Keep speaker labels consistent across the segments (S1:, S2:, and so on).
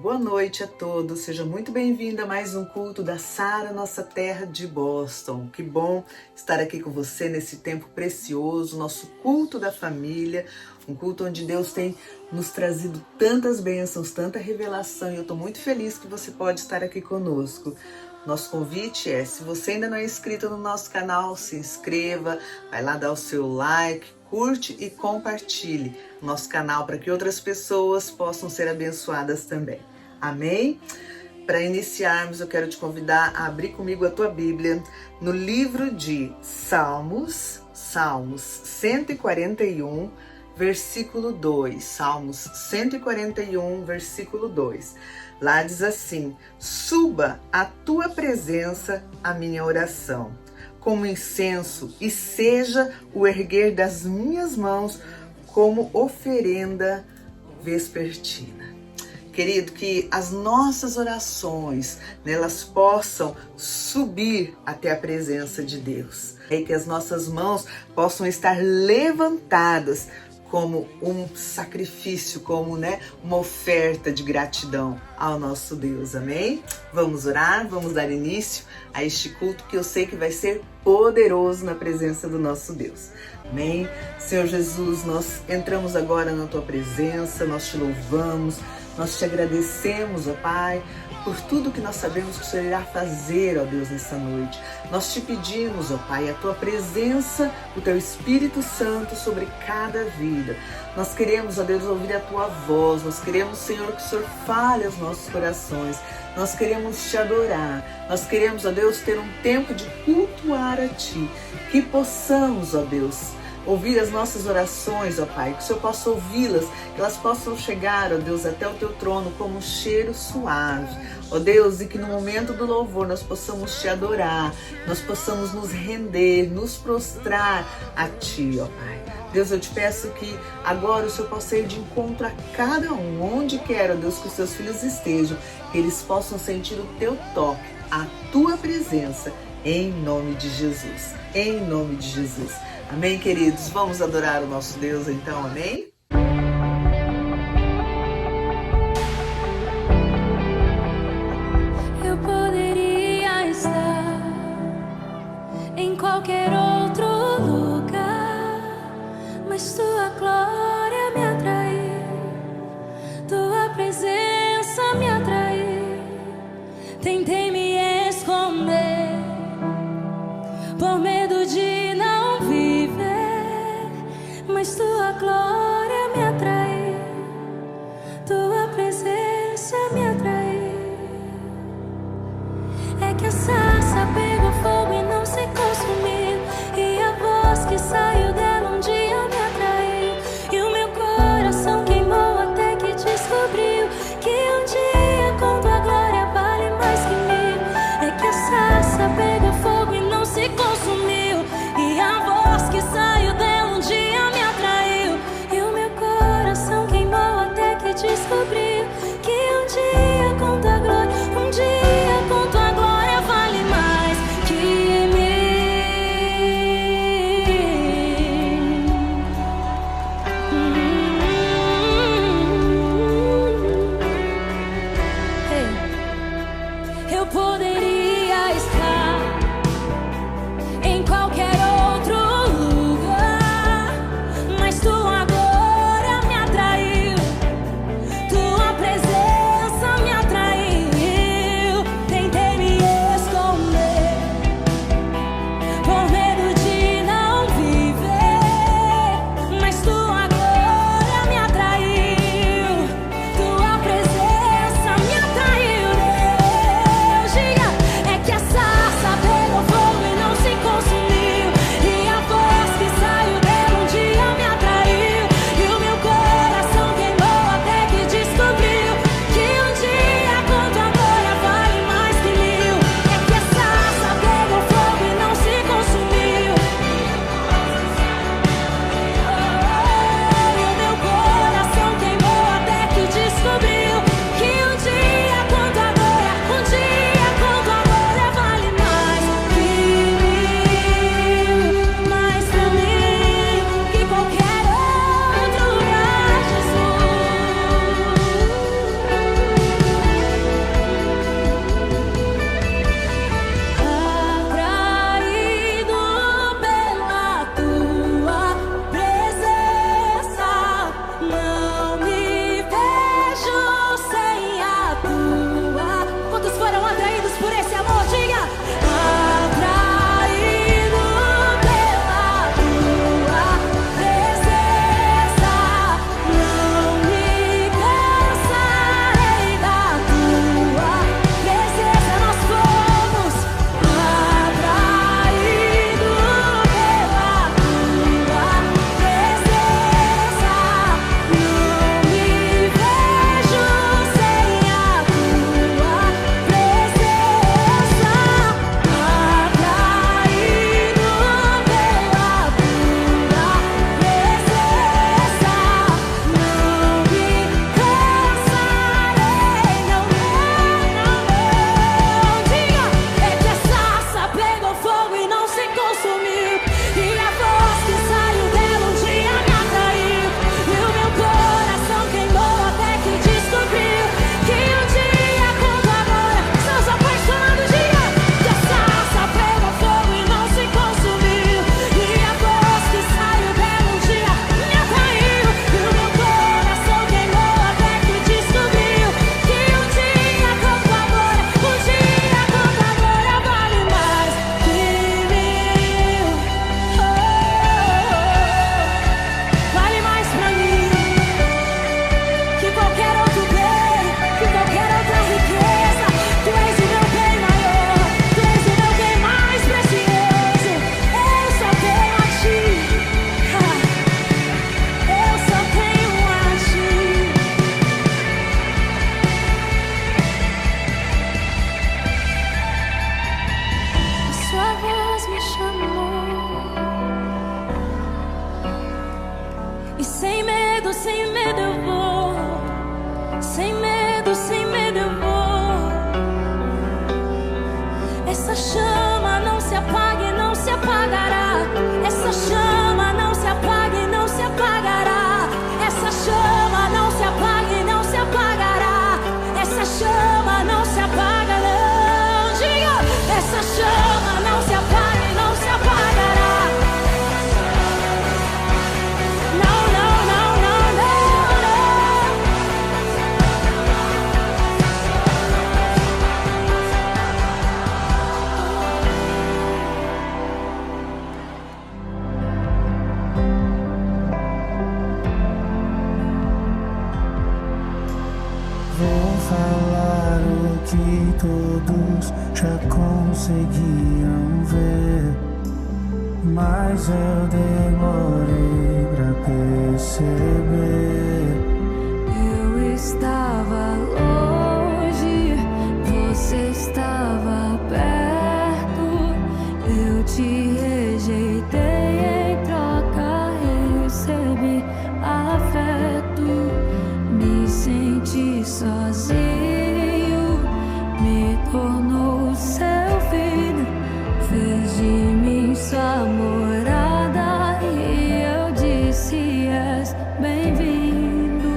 S1: Boa noite a todos, seja muito bem-vindo a mais um culto da Sara, nossa terra de Boston. Que bom estar aqui com você nesse tempo precioso, nosso culto da família, um culto onde Deus tem nos trazido tantas bênçãos, tanta revelação, e eu estou muito feliz que você pode estar aqui conosco. Nosso convite é, se você ainda não é inscrito no nosso canal, se inscreva, vai lá dar o seu like, curte e compartilhe o nosso canal para que outras pessoas possam ser abençoadas também. Amém? Para iniciarmos, eu quero te convidar a abrir comigo a tua Bíblia no livro de Salmos 141, versículo 2. Salmos 141, versículo 2. Lá diz assim: suba à tua presença a minha oração, como incenso, e seja o erguer das minhas mãos como oferenda vespertina. Querido, que as nossas orações, elas possam subir até a presença de Deus. E que as nossas mãos possam estar levantadas como um sacrifício, como uma oferta de gratidão ao nosso Deus, amém? Vamos orar, vamos dar início a este culto que eu sei que vai ser poderoso na presença do nosso Deus, amém? Senhor Jesus, nós entramos agora na Tua presença, nós Te louvamos, nós Te agradecemos, ó Pai, por tudo que nós sabemos que o Senhor irá fazer, ó Deus, nessa noite. Nós Te pedimos, ó Pai, a Tua presença, o Teu Espírito Santo sobre cada vida. Nós queremos, ó Deus, ouvir a Tua voz. Nós queremos, Senhor, que o Senhor fale aos nossos corações. Nós queremos Te adorar. Nós queremos, ó Deus, ter um tempo de cultuar a Ti. Que possamos, ó Deus, ouvir as nossas orações, ó Pai, que o Senhor possa ouvi-las, que elas possam chegar, ó Deus, até o Teu trono como um cheiro suave, ó Deus, e que no momento do louvor nós possamos Te adorar, nós possamos nos render, nos prostrar a Ti, ó Pai. Deus, eu Te peço que agora o Senhor possa ir de encontro a cada um, onde quer, ó Deus, que os Seus filhos estejam, que eles possam sentir o Teu toque, a Tua presença, em nome de Jesus, em nome de Jesus. Amém, queridos? Vamos adorar o nosso Deus então, amém?
S2: Eu poderia estar em qualquer outro lugar, mas Tua glória me atraiu, Tua presença me atraiu. Tentei me esconder por medo de não viver, mas Tua glória me atraiu, Tua presença me atraiu. É que a sarça pegou fogo e não se consumiu, medo eu vou. Sem medo eu vou. Essa chama não se apaga e não se apagará. Essa chama não se apaga e não se apagará. Essa chama não se apaga e não se apagará. Essa chama não se apaga, não. Diga! Essa chama não se apaga e não se apagará. Não, não, não, não, não, não.
S3: Vou falar o que todos já conseguiam ver, mas eu demorei pra perceber.
S2: Eu estava longe, você estava perto. Eu te rejeitei, em troca recebi afeto. Me senti sozinho, me tornou seu filho, fez de mim sua morada e eu disse: és bem-vindo.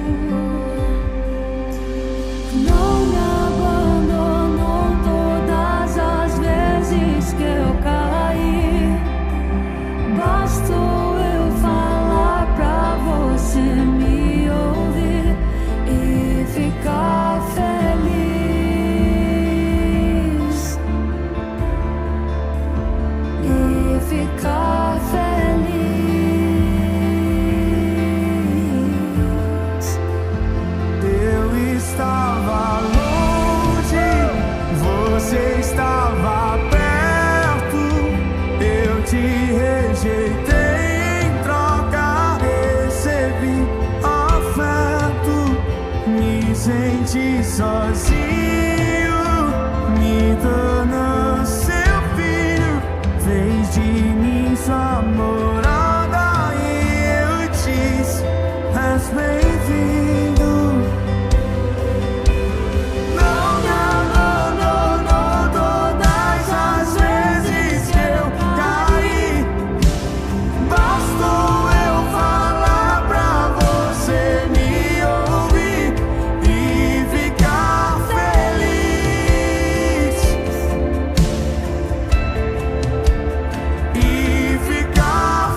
S2: Não me abandonou todas as vezes que eu caí. Bastou eu falar pra você me ouvir e ficar feliz. E ficar feliz.
S3: Eu estava longe, você estava perto. Eu te rejeitei, em troca recebi afeto. Me senti sozinho, me tornou seu filho, fez de mim sua morada e eu disse: és bem-vindo. Não me abandonou todas as vezes que eu caí. Bastou eu falar pra você me ouvir e ficar feliz. E ficar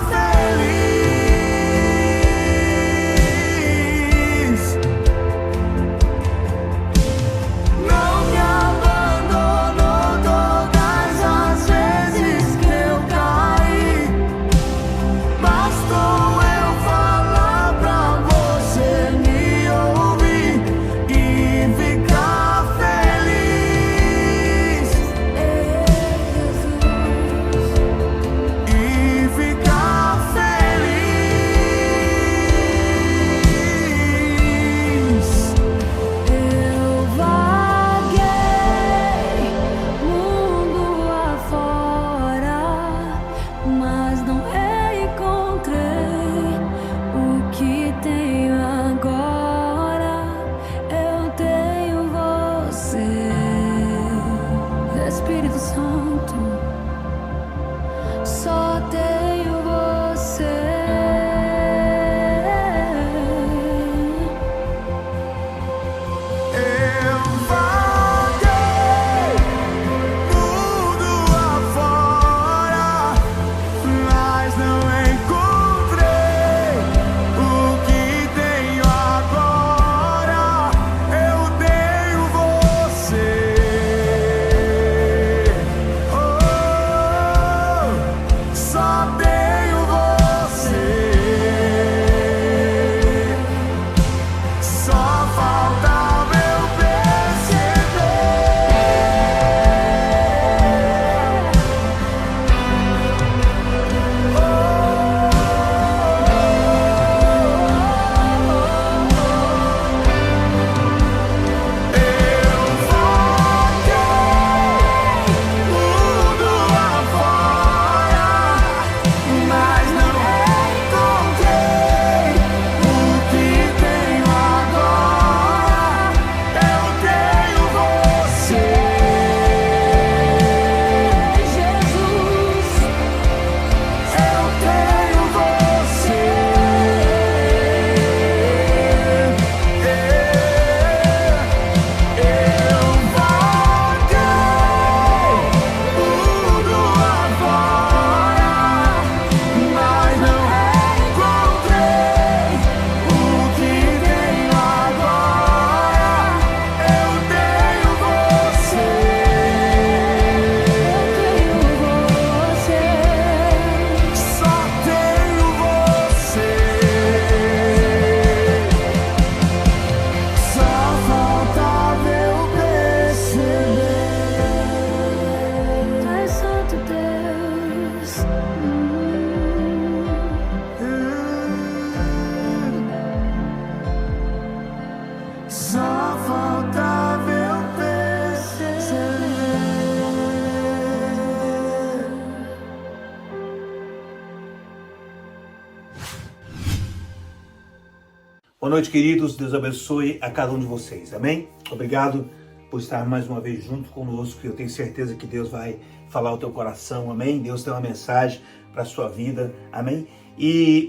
S4: Boa noite, queridos. Deus abençoe a cada um de vocês. Amém? Obrigado por estar mais uma vez junto conosco. Eu tenho certeza que Deus vai falar ao teu coração. Amém? Deus tem uma mensagem para a sua vida. Amém?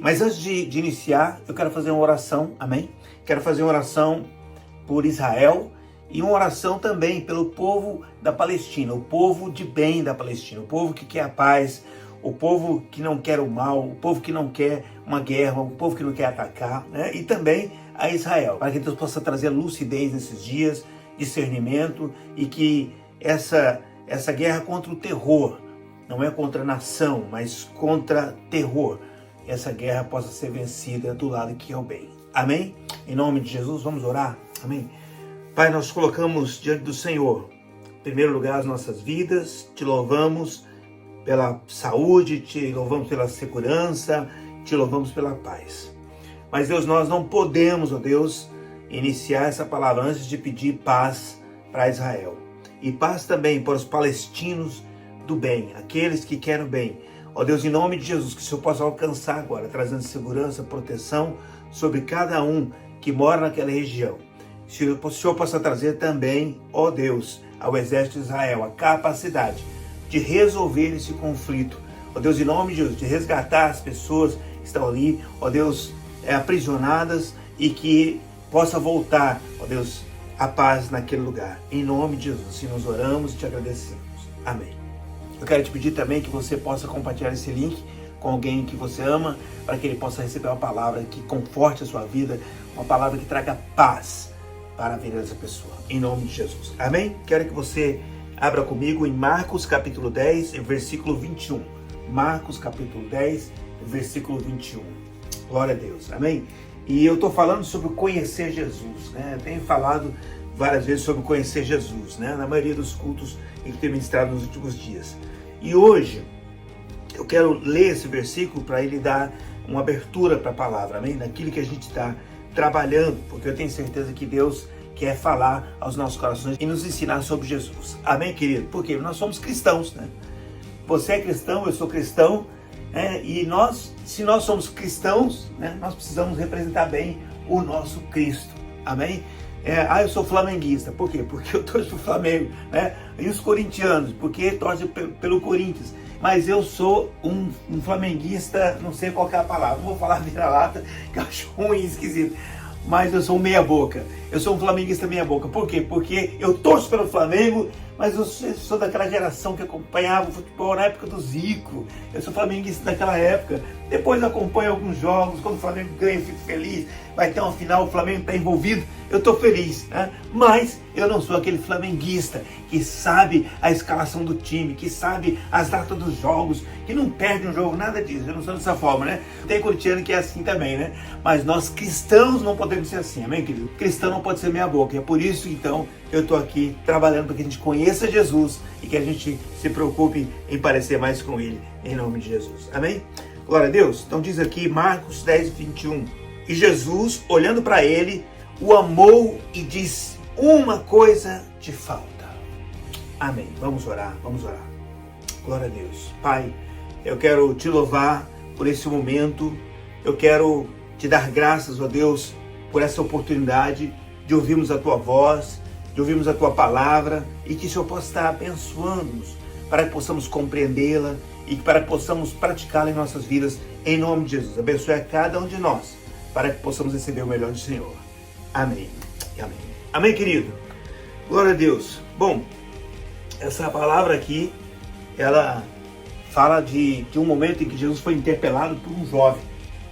S4: Mas antes de iniciar, eu quero fazer uma oração. Amém? Quero fazer uma oração por Israel e uma oração também pelo povo da Palestina, o povo de bem da Palestina, o povo que quer a paz, o povo que não quer o mal, o povo que não quer uma guerra, o povo que não quer atacar, né? E também a Israel, para que Deus possa trazer lucidez nesses dias, discernimento, e que essa guerra contra o terror, não é contra a nação, mas contra terror, essa guerra possa ser vencida do lado que é o bem. Amém? Em nome de Jesus, vamos orar? Amém? Pai, nós colocamos diante do Senhor, em primeiro lugar, as nossas vidas, te louvamos pela saúde, te louvamos pela segurança, te louvamos pela paz. Mas, Deus, nós não podemos, ó Deus, iniciar essa palavra antes de pedir paz para Israel. E paz também para os palestinos do bem, aqueles que querem o bem. Ó Deus, em nome de Jesus, que o Senhor possa alcançar agora, trazendo segurança, proteção sobre cada um que mora naquela região. Que o Senhor possa trazer também, ó Deus, ao exército de Israel a capacidade de resolver esse conflito. Ó Deus, em nome de Jesus, de resgatar as pessoas que estão ali, ó Deus, aprisionadas, e que possa voltar, ó Deus, a paz naquele lugar. Em nome de Jesus, assim nós oramos e te agradecemos. Amém. Eu quero te pedir também que você possa compartilhar esse link com alguém que você ama, para que ele possa receber uma palavra que conforte a sua vida, uma palavra que traga paz para a vida dessa pessoa. Em nome de Jesus. Amém? Quero que você abra comigo em Marcos capítulo 10, versículo 21. Marcos capítulo 10, versículo 21. Glória a Deus. Amém? E eu estou falando sobre conhecer Jesus, né? Eu tenho falado várias vezes sobre conhecer Jesus, né? Na maioria dos cultos em que tenho ministrado nos últimos dias. E hoje eu quero ler esse versículo para ele dar uma abertura para a palavra, amém? Naquilo que a gente está trabalhando, porque eu tenho certeza que Deus quer falar aos nossos corações e nos ensinar sobre Jesus. Amém, querido? Porque nós somos cristãos, né? Você é cristão, eu sou cristão, né? E se nós somos cristãos, né, nós precisamos representar bem o nosso Cristo. Amém? Eu sou flamenguista. Por quê? Porque eu torço pro Flamengo, né? E os corintianos, porque torcem pelo Corinthians. Mas eu sou um flamenguista, não sei qual que é a palavra, não vou falar vira-lata, que eu acho ruim e esquisito. Mas eu sou um meia-boca. Eu sou um flamenguista meia-boca. Por quê? Porque eu torço pelo Flamengo, mas eu sou daquela geração que acompanhava o futebol na época do Zico. Eu sou flamenguista daquela época. Depois acompanho alguns jogos. Quando o Flamengo ganha, eu fico feliz. Vai ter uma final, o Flamengo está envolvido. Eu estou feliz, né? Mas eu não sou aquele flamenguista que sabe a escalação do time, que sabe as datas dos jogos, que não perde um jogo, nada disso. Eu não sou dessa forma, né? Tem corintiano que é assim também, né? Mas nós cristãos não podemos ser assim, amém, querido? Cristão não pode ser meia boca. É por isso, então, que eu estou aqui trabalhando para que a gente conheça Jesus e que a gente se preocupe em parecer mais com Ele, em nome de Jesus. Amém? Glória a Deus. Então diz aqui Marcos 10, 21. E Jesus, olhando para ele, o amou e disse: uma coisa te falta. Amém. Vamos orar, vamos orar. Glória a Deus. Pai, eu quero te louvar por esse momento. Eu quero te dar graças, ó Deus, por essa oportunidade de ouvirmos a tua voz, de ouvirmos a tua palavra, e que o Senhor possa estar abençoando-nos para que possamos compreendê-la e para que possamos praticá-la em nossas vidas, em nome de Jesus. Abençoe a cada um de nós para que possamos receber o melhor do Senhor. Amém. Amém. Amém, querido? Glória a Deus. Bom, essa palavra aqui, ela fala de um momento em que Jesus foi interpelado por um jovem,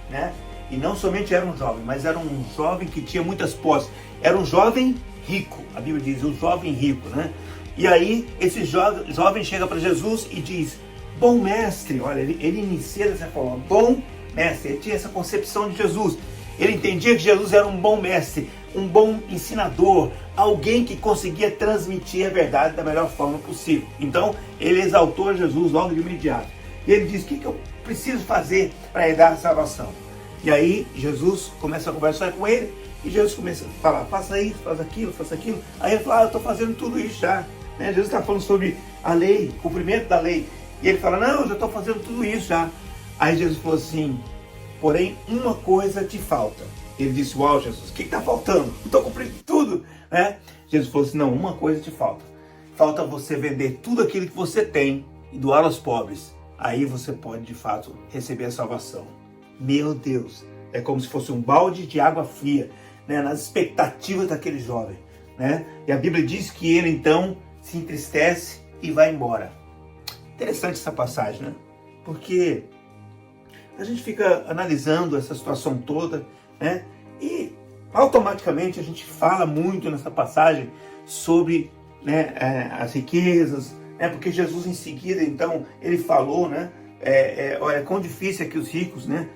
S4: né? E não somente era um jovem, mas era um jovem que tinha muitas posses. Era um jovem rico, a Bíblia diz, um jovem rico, né? E aí, esse jovem chega para Jesus e diz: bom mestre, olha, ele inicia dessa forma, bom mestre. Ele tinha essa concepção de Jesus. Ele entendia que Jesus era um bom mestre, um bom ensinador, alguém que conseguia transmitir a verdade da melhor forma possível. Então, ele exaltou Jesus logo de imediato. E ele diz: o que eu preciso fazer para herdar a salvação? E aí, Jesus começa a conversar com ele, e Jesus começa a falar: faça isso, faz aquilo, faça aquilo. Aí ele fala: eu estou fazendo tudo isso já. Né? Jesus está falando sobre a lei, cumprimento da lei. E ele fala: não, eu já estou fazendo tudo isso já. Aí Jesus falou assim: porém, uma coisa te falta. Ele disse, uau, Jesus, o que está faltando? Não estou cumprindo tudo, né? Jesus falou assim, não, uma coisa te falta. Falta você vender tudo aquilo que você tem e doar aos pobres. Aí você pode, de fato, receber a salvação. Meu Deus, é como se fosse um balde de água fria, né, nas expectativas daquele jovem, né? E a Bíblia diz que ele, então, se entristece e vai embora. Interessante essa passagem, né? Porque a gente fica analisando essa situação toda, né? E automaticamente a gente fala muito nessa passagem sobre, né, as riquezas, né? Porque Jesus em seguida, então, ele falou, né? Olha, quão difícil é que os ricos, né,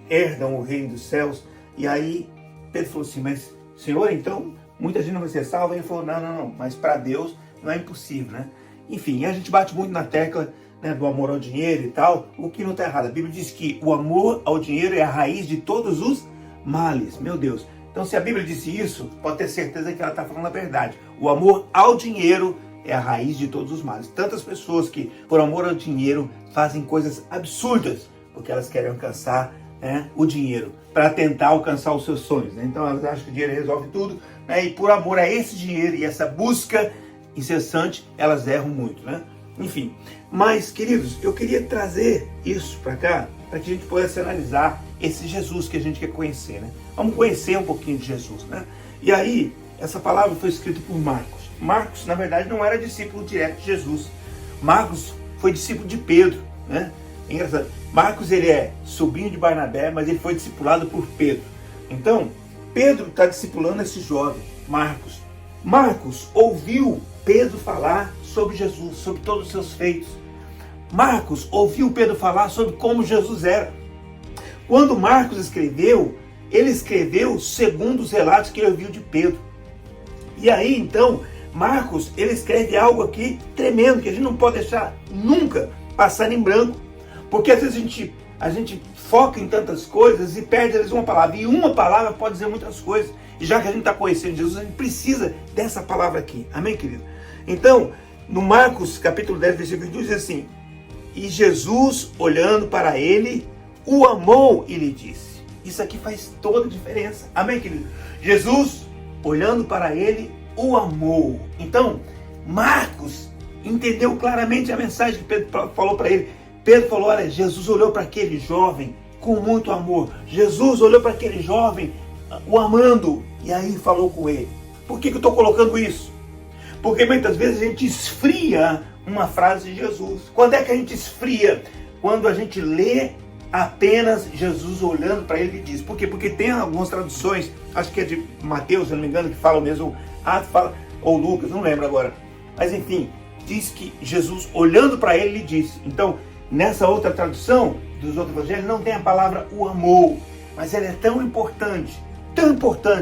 S4: herdam o reino dos céus. E aí Pedro falou assim, mas Senhor, então muita gente não vai ser salva. E ele falou, não, mas para Deus não é impossível, né? Enfim, a gente bate muito na tecla, né, do amor ao dinheiro e tal, o que não está errado. A Bíblia diz que o amor ao dinheiro é a raiz de todos os males. Meu Deus. Então, se a Bíblia disse isso, pode ter certeza que ela está falando a verdade. O amor ao dinheiro é a raiz de todos os males. Tantas pessoas que, por amor ao dinheiro, fazem coisas absurdas, porque elas querem alcançar, né, o dinheiro, para tentar alcançar os seus sonhos, né? Então elas acham que o dinheiro resolve tudo, né? E por amor a esse dinheiro e essa busca incessante, elas erram muito, né? Enfim, mas queridos, eu queria trazer isso para cá, para que a gente pudesse analisar esse Jesus que a gente quer conhecer, né? Vamos conhecer um pouquinho de Jesus, né? E aí, essa palavra foi escrita por Marcos. Marcos, na verdade, não era discípulo direto de Jesus. Marcos foi discípulo de Pedro, né? É engraçado. Marcos, ele é sobrinho de Barnabé, mas ele foi discipulado por Pedro. Então, Pedro está discipulando esse jovem, Marcos. Marcos ouviu Pedro falar sobre Jesus, sobre todos os seus feitos. Marcos ouviu Pedro falar sobre como Jesus era. Quando Marcos escreveu, ele escreveu segundo os relatos que ele ouviu de Pedro. E aí, então, Marcos, ele escreve algo aqui tremendo, que a gente não pode deixar nunca passar em branco. Porque às vezes a gente foca em tantas coisas e perde, às vezes, uma palavra. E uma palavra pode dizer muitas coisas. E já que a gente está conhecendo Jesus, a gente precisa dessa palavra aqui. Amém, querido? Então, no Marcos, capítulo 10, versículo 2, diz assim: e Jesus, olhando para ele, o amou e lhe disse. Isso aqui faz toda a diferença. Amém, querido? Jesus, olhando para ele, o amou. Então, Marcos entendeu claramente a mensagem que Pedro falou para ele. Pedro falou, olha, Jesus olhou para aquele jovem com muito amor. Jesus olhou para aquele jovem o amando. E aí falou com ele. Por que eu estou colocando isso? Porque muitas vezes a gente esfria uma frase de Jesus. Quando é que a gente esfria? Quando a gente lê apenas Jesus olhando para ele e diz. Por quê? Porque tem algumas traduções, acho que é de Mateus, se não me engano, que fala mesmo, ou Lucas, não lembro agora. Mas enfim, diz que Jesus olhando para ele lhe disse. Então, nessa outra tradução dos outros evangelhos, não tem a palavra o amou. Mas ela é tão importante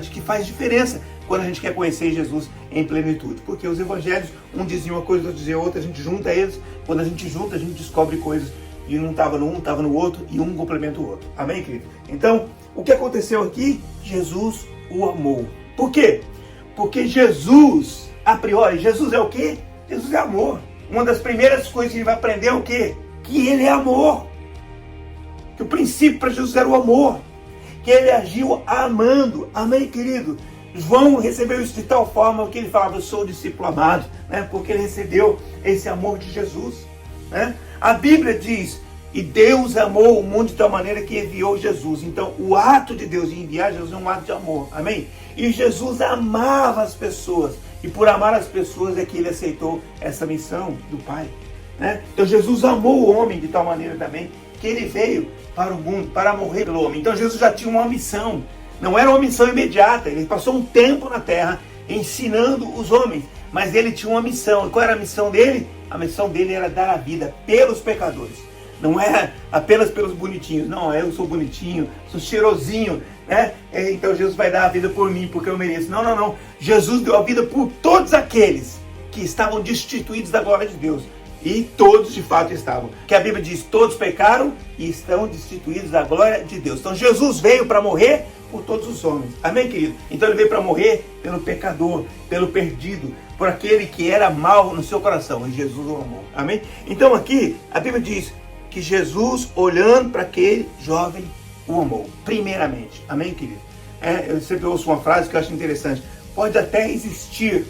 S4: que faz diferença quando a gente quer conhecer Jesus em plenitude. Porque os evangelhos, um dizia uma coisa, outro dizia outra, a gente junta eles. Quando a gente junta, a gente descobre coisas. E não estava no um, estava no outro, e um complementa o outro. Amém, querido? Então, o que aconteceu aqui? Jesus o amou. Por quê? Porque Jesus, a priori, Jesus é o quê? Jesus é amor. Uma das primeiras coisas que a gente vai aprender é o quê? Que ele é amor. Que o princípio para Jesus era o amor. Que ele agiu amando. Amém, querido? João recebeu isso de tal forma que ele falava, eu sou o discípulo amado, né? Porque ele recebeu esse amor de Jesus, né? A Bíblia diz, e Deus amou o mundo de tal maneira que enviou Jesus. Então, o ato de Deus de enviar Jesus é um ato de amor, amém? E Jesus amava as pessoas, e por amar as pessoas é que ele aceitou essa missão do Pai, né? Então, Jesus amou o homem de tal maneira também, que ele veio para o mundo, para morrer pelo homem. Então, Jesus já tinha uma missão, não era uma missão imediata, ele passou um tempo na terra ensinando os homens, mas ele tinha uma missão. E qual era a missão dele? A missão dele era dar a vida pelos pecadores. Não era apenas pelos bonitinhos. Não, eu sou bonitinho, sou cheirosinho, né? Então Jesus vai dar a vida por mim, porque eu mereço. Não, não, não. Jesus deu a vida por todos aqueles que estavam destituídos da glória de Deus. E todos de fato estavam. Que a Bíblia diz, todos pecaram e estão destituídos da glória de Deus. Então Jesus veio para morrer por todos os homens. Amém, querido? Então ele veio para morrer pelo pecador, pelo perdido, por aquele que era mau no seu coração. E Jesus o amou. Amém? Então aqui a Bíblia diz que Jesus, olhando para aquele jovem, o amou, primeiramente. Amém, querido? Eu sempre ouço uma frase que eu acho interessante. Pode até existir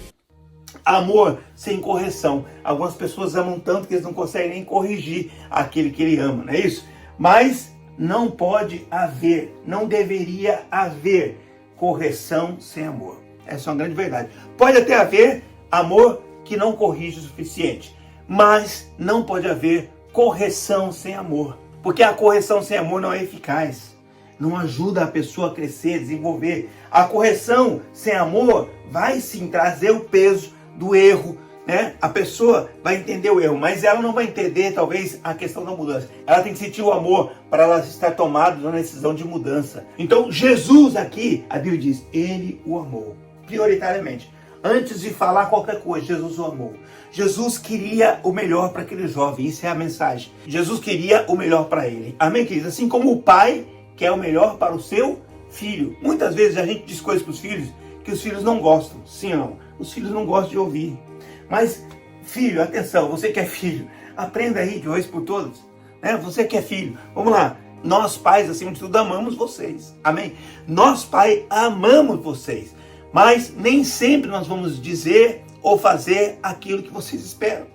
S4: amor sem correção. Algumas pessoas amam tanto que eles não conseguem nem corrigir aquele que ele ama, não é isso? Mas não pode haver, não deveria haver correção sem amor. Essa é uma grande verdade. Pode até haver amor que não corrige o suficiente, mas não pode haver correção sem amor. Porque a correção sem amor não é eficaz. Não ajuda a pessoa a crescer, desenvolver. A correção sem amor vai sim trazer o peso do erro, né? A pessoa vai entender o erro, mas ela não vai entender talvez a questão da mudança. Ela tem que sentir o amor para ela estar tomada na decisão de mudança. Então Jesus aqui, a Bíblia diz, ele o amou, prioritariamente. Antes de falar qualquer coisa, Jesus o amou. Jesus queria o melhor para aquele jovem, isso é a mensagem. Jesus queria o melhor para ele. Amém, queridos? Assim como o pai quer o melhor para o seu filho. Muitas vezes a gente diz coisas para os filhos que os filhos não gostam. Sim ou não? Os filhos não gostam de ouvir. Mas, filho, atenção, você que é filho, aprenda aí de uma vez por todas. Né? Você que é filho, vamos lá. Nós pais, acima de tudo, amamos vocês. Amém? Nós, pai, amamos vocês. Mas nem sempre nós vamos dizer ou fazer aquilo que vocês esperam.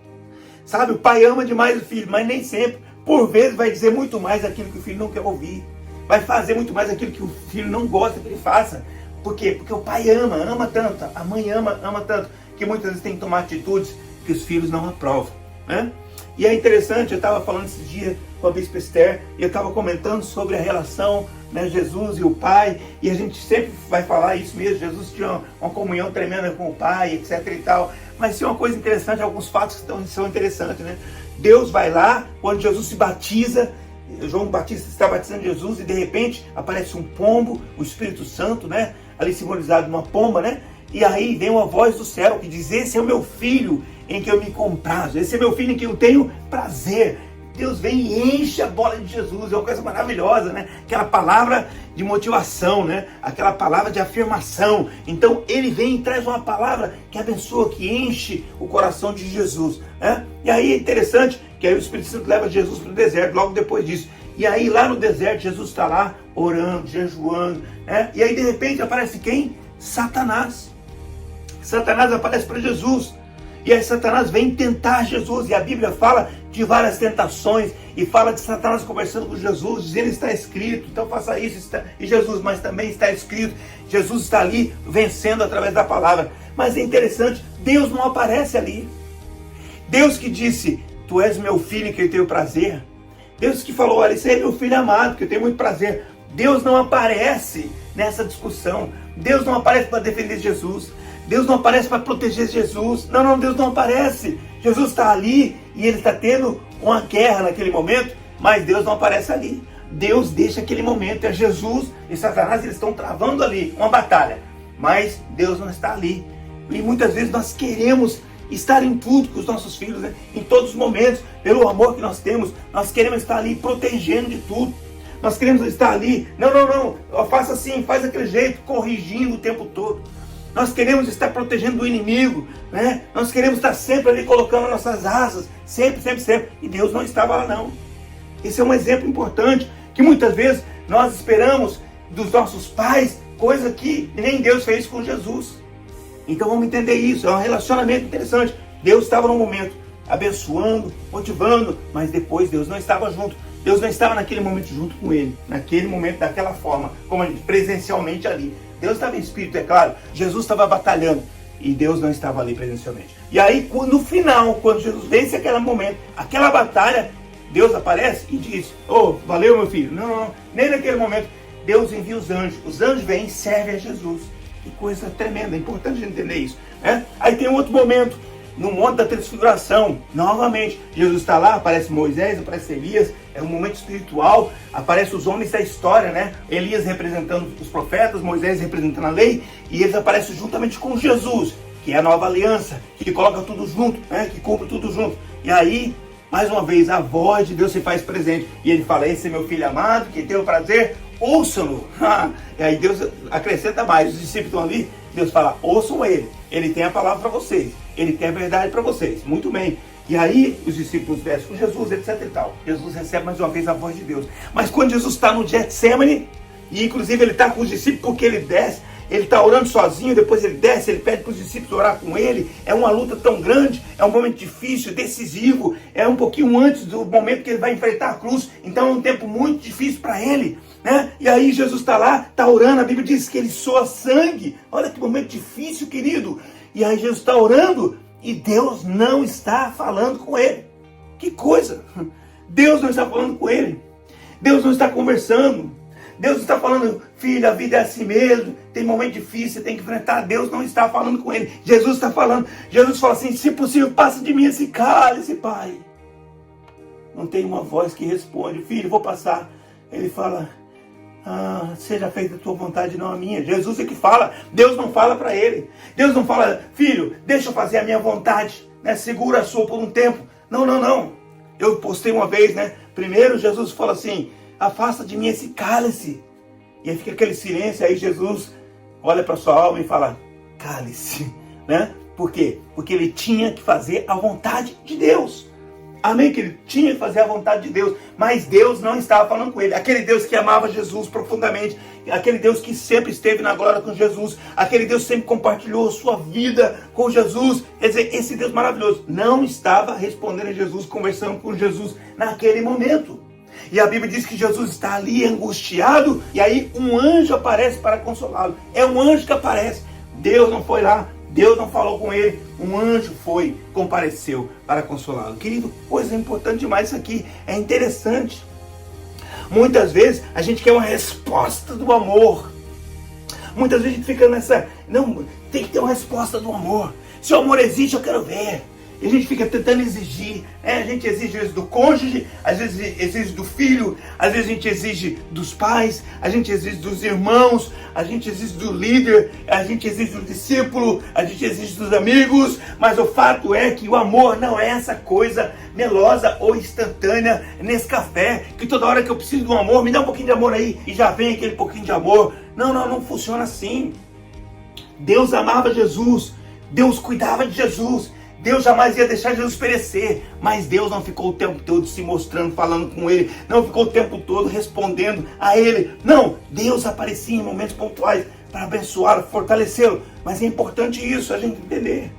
S4: Sabe, o pai ama demais o filho, mas nem sempre. Por vezes vai dizer muito mais aquilo que o filho não quer ouvir. Vai fazer muito mais aquilo que o filho não gosta que ele faça. Por quê? Porque o pai ama tanto, a mãe ama tanto, que muitas vezes tem que tomar atitudes que os filhos não aprovam, né? E é interessante, eu estava falando esses dias com a Bispa Esther, e eu estava comentando sobre a relação, né, Jesus e o Pai, e a gente sempre vai falar isso mesmo, Jesus tinha uma comunhão tremenda com o Pai, etc e tal, mas tem uma coisa interessante, alguns fatos que são interessantes, né? Deus vai lá, quando Jesus se batiza, João Batista está batizando Jesus, e de repente aparece um pombo, o Espírito Santo, né, ali simbolizado numa pomba, né? E aí vem uma voz do céu que diz, esse é o meu filho em que eu me comprazo, esse é meu filho em que eu tenho prazer. Deus vem e enche a bola de Jesus, é uma coisa maravilhosa, né? Aquela palavra de motivação, né? Aquela palavra de afirmação. Então ele vem e traz uma palavra que abençoa, que enche o coração de Jesus, né? E aí é interessante que aí o Espírito Santo leva Jesus para o deserto, logo depois disso. E aí lá no deserto Jesus está lá orando, jejuando, né? E aí de repente aparece quem? Satanás. Satanás aparece para Jesus. E aí Satanás vem tentar Jesus. E a Bíblia fala de várias tentações. E fala de Satanás conversando com Jesus, dizendo, está escrito, então faça isso. E Jesus, mas também está escrito. Jesus está ali vencendo através da palavra. Mas é interessante, Deus não aparece ali. Deus que disse, tu és meu filho em que eu tenho prazer. Deus que falou, olha, esse é meu filho amado, que eu tenho muito prazer. Deus não aparece nessa discussão. Deus não aparece para defender Jesus. Deus não aparece para proteger Jesus. Não, Deus não aparece. Jesus está ali e ele está tendo uma guerra naquele momento, mas Deus não aparece ali. Deus deixa aquele momento. É Jesus e Satanás, eles estão travando ali uma batalha, mas Deus não está ali. E muitas vezes nós queremos estar em tudo com os nossos filhos, né? Em todos os momentos, pelo amor que nós temos, nós queremos estar ali protegendo de tudo. Nós queremos estar ali, não, faça assim, faz daquele jeito, corrigindo o tempo todo. Nós queremos estar protegendo do inimigo, né? Nós queremos estar sempre ali colocando nossas asas, sempre. E Deus não estava lá, não. Esse é um exemplo importante, que muitas vezes nós esperamos dos nossos pais, coisa que nem Deus fez com Jesus. Então vamos entender isso, é um relacionamento interessante. Deus estava no momento abençoando, motivando, mas depois Deus não estava junto. Deus não estava naquele momento junto com ele, naquele momento, daquela forma, como presencialmente ali. Deus estava em espírito, é claro. Jesus estava batalhando e Deus não estava ali presencialmente. E aí, no final, quando Jesus vence aquele momento, aquela batalha, Deus aparece e diz, valeu meu filho. Não, nem naquele momento. Deus envia os anjos. Os anjos vêm e servem a Jesus. Que coisa tremenda, é importante a gente entender isso, né? Aí tem um outro momento, no Monte da Transfiguração, novamente, Jesus está lá, aparece Moisés, aparece Elias, é um momento espiritual, aparece os homens da história, né? Elias representando os profetas, Moisés representando a lei, e eles aparecem juntamente com Jesus, que é a nova aliança, que coloca tudo junto, né? Que cumpre tudo junto. E aí, mais uma vez, a voz de Deus se faz presente, e ele fala, esse é meu filho amado, que tem o prazer, ouçam-no. E aí Deus acrescenta mais, os discípulos estão ali, Deus fala, ouçam ele tem a palavra para vocês, ele tem a verdade para vocês, muito bem. E aí os discípulos descem com Jesus, etc e tal. Jesus recebe mais uma vez a voz de Deus. Mas quando Jesus está no Getsemane, e inclusive ele está com os discípulos porque ele desce, ele está orando sozinho, depois ele desce, ele pede para os discípulos orar com ele. É uma luta tão grande, é um momento difícil, decisivo, é um pouquinho antes do momento que ele vai enfrentar a cruz. Então é um tempo muito difícil para ele, né? E aí Jesus está lá, está orando, a Bíblia diz que ele soa sangue. Olha que momento difícil, querido. E aí Jesus está orando e Deus não está falando com ele. Que coisa! Deus não está falando com ele. Deus não está conversando. Deus está falando, filho, a vida é assim mesmo, tem momento difícil, você tem que enfrentar. Deus não está falando com ele. Jesus está falando. Jesus fala assim, se possível, passa de mim esse cálice, pai. Não tem uma voz que responde, filho, vou passar. Ele fala, seja feita a tua vontade, não a minha. Jesus é que fala, Deus não fala para ele. Deus não fala, filho, deixa eu fazer a minha vontade, né? Segura a sua por um tempo. Não. Eu postei uma vez, né? Primeiro Jesus fala assim, afasta de mim esse cálice. E aí fica aquele silêncio, aí Jesus olha para sua alma e fala, cálice, né? Por quê? Porque ele tinha que fazer a vontade de Deus. Amém? Que ele tinha que fazer a vontade de Deus. Mas Deus não estava falando com ele. Aquele Deus que amava Jesus profundamente. Aquele Deus que sempre esteve na glória com Jesus. Aquele Deus que sempre compartilhou a sua vida com Jesus. Quer dizer, esse Deus maravilhoso não estava respondendo a Jesus, conversando com Jesus naquele momento. E a Bíblia diz que Jesus está ali angustiado. E aí um anjo aparece para consolá-lo. É um anjo que aparece. Deus não foi lá. Deus não falou com ele, um anjo foi, compareceu para consolá-lo. Querido, coisa importante demais isso aqui, é interessante. Muitas vezes a gente quer uma resposta do amor. Muitas vezes a gente fica nessa, não, tem que ter uma resposta do amor. Se o amor existe, eu quero ver. E a gente fica tentando exigir, né? A gente exige às vezes do cônjuge, às vezes exige do filho, às vezes a gente exige dos pais, a gente exige dos irmãos, a gente exige do líder, a gente exige do discípulo, a gente exige dos amigos, mas o fato é que o amor não é essa coisa melosa ou instantânea nesse café, que toda hora que eu preciso de um amor, me dá um pouquinho de amor aí, e já vem aquele pouquinho de amor. Não funciona assim. Deus amava Jesus, Deus cuidava de Jesus, Deus jamais ia deixar Jesus perecer, mas Deus não ficou o tempo todo se mostrando, falando com ele, não ficou o tempo todo respondendo a ele. Não, Deus aparecia em momentos pontuais para abençoá-lo, fortalecê-lo, mas é importante isso, a gente entender.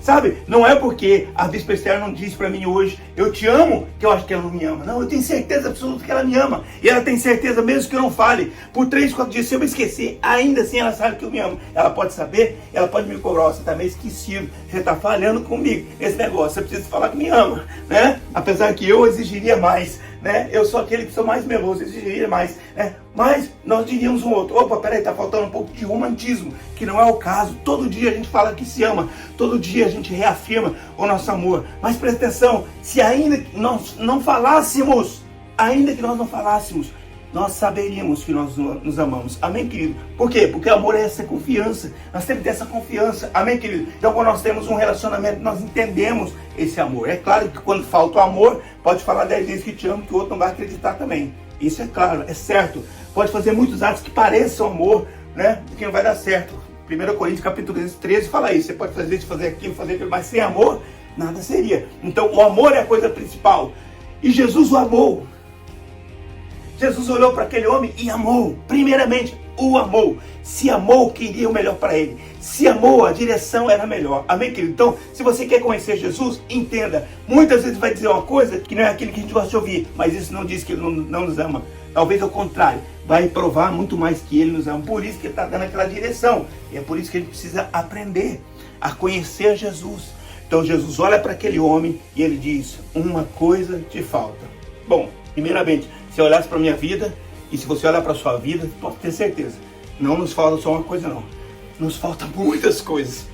S4: Sabe, não é porque a Bispa Esther não disse para mim hoje, eu te amo, que eu acho que ela não me ama. Não, eu tenho certeza absoluta que ela me ama. E ela tem certeza, mesmo que eu não fale, por 3, 4 dias, se eu me esquecer, ainda assim ela sabe que eu me amo. Ela pode saber, ela pode me cobrar, você está meio esquecido, você está falhando comigo nesse negócio, você precisa falar que me ama, né? Apesar que eu exigiria mais, né? Eu sou aquele que sou mais meloso, exigiria mais, né? Mas nós diríamos um outro, opa, peraí, tá faltando um pouco de romantismo, que não é o caso. Todo dia a gente fala que se ama, todo dia a gente reafirma o nosso amor. Mas presta atenção, se ainda que nós não falássemos, nós saberíamos que nós nos amamos. Amém, querido? Por quê? Porque amor é essa confiança. Nós temos que ter essa confiança. Amém, querido? Então, quando nós temos um relacionamento, nós entendemos esse amor. É claro que quando falta o amor, pode falar 10 vezes que te amo, que o outro não vai acreditar também. Isso é claro, é certo. Pode fazer muitos atos que pareçam amor, né? Porque não vai dar certo. 1 Coríntios capítulo 13 fala isso. Você pode fazer isso, fazer aquilo, mas sem amor, nada seria. Então, o amor é a coisa principal. E Jesus o amou. Jesus olhou para aquele homem e amou. Primeiramente, o amou. Se amou, queria o melhor para ele. Se amou, a direção era melhor. Amém, querido? Então, se você quer conhecer Jesus, entenda. Muitas vezes vai dizer uma coisa que não é aquilo que a gente gosta de ouvir, mas isso não diz que ele não nos ama. Talvez ao contrário, vai provar muito mais que ele nos ama. Por isso que ele está dando aquela direção. E é por isso que a gente precisa aprender a conhecer Jesus. Então, Jesus olha para aquele homem e ele diz, uma coisa te falta. Bom, primeiramente, se eu olhasse para a minha vida, e se você olhar para a sua vida, pode ter certeza, não nos falta só uma coisa não. Nos faltam muitas coisas.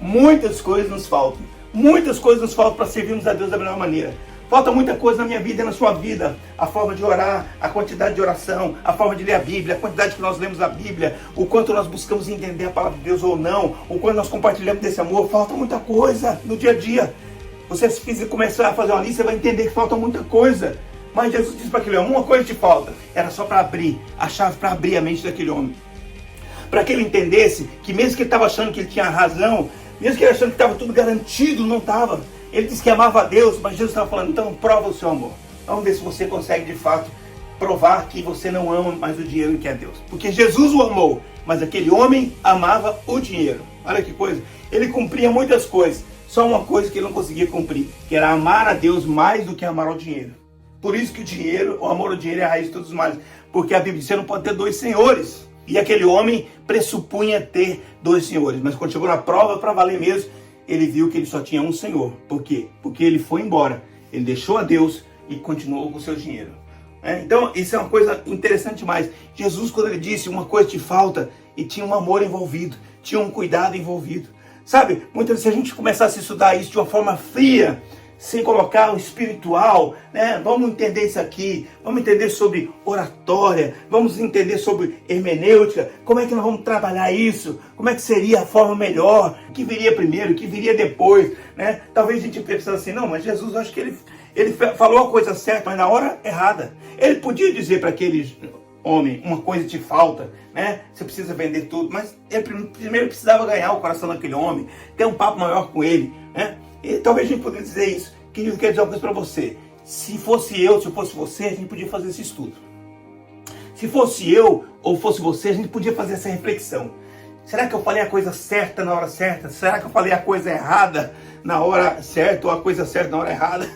S4: Muitas coisas nos faltam. Muitas coisas nos faltam para servirmos a Deus da melhor maneira. Falta muita coisa na minha vida e na sua vida. A forma de orar, a quantidade de oração, a forma de ler a Bíblia, a quantidade que nós lemos a Bíblia, o quanto nós buscamos entender a palavra de Deus ou não, o quanto nós compartilhamos desse amor. Falta muita coisa no dia a dia. Você, se começar a fazer uma lista, você vai entender que falta muita coisa. Mas Jesus disse para aquele homem, uma coisa te falta. Era só para abrir, a chave para abrir a mente daquele homem. Para que ele entendesse que mesmo que ele estava achando que ele tinha razão, mesmo que ele achando que estava tudo garantido, não estava. Ele disse que amava a Deus, mas Jesus estava falando, então prova o seu amor. Vamos ver se você consegue de fato provar que você não ama mais o dinheiro que é Deus. Porque Jesus o amou, mas aquele homem amava o dinheiro. Olha que coisa. Ele cumpria muitas coisas. Só uma coisa que ele não conseguia cumprir, que era amar a Deus mais do que amar ao dinheiro. Por isso que o amor ao dinheiro é a raiz de todos os males. Porque a Bíblia diz que você não pode ter dois senhores. E aquele homem pressupunha ter dois senhores. Mas quando chegou na prova, para valer mesmo, ele viu que ele só tinha um senhor. Por quê? Porque ele foi embora. Ele deixou a Deus e continuou com o seu dinheiro. Então, isso é uma coisa interessante demais. Jesus, quando ele disse uma coisa te falta, e tinha um amor envolvido, tinha um cuidado envolvido. Sabe, muitas vezes se a gente começasse a estudar isso de uma forma fria, sem colocar o espiritual, né? Vamos entender isso aqui, vamos entender sobre oratória, vamos entender sobre hermenêutica, como é que nós vamos trabalhar isso, como é que seria a forma melhor, o que viria primeiro, o que viria depois, né? Talvez a gente pense assim, não, mas Jesus, acho que ele falou a coisa certa, mas na hora errada. Ele podia dizer para aquele homem, uma coisa te falta, né? Você precisa vender tudo, mas ele primeiro precisava ganhar o coração daquele homem, ter um papo maior com ele, né? E talvez a gente poderia dizer isso. Querido, eu quero dizer uma coisa para você. Se fosse eu, se fosse você, a gente podia fazer esse estudo. Se fosse eu ou fosse você, a gente podia fazer essa reflexão. Será que eu falei a coisa certa na hora certa? Será que eu falei a coisa errada na hora certa ou a coisa certa na hora errada?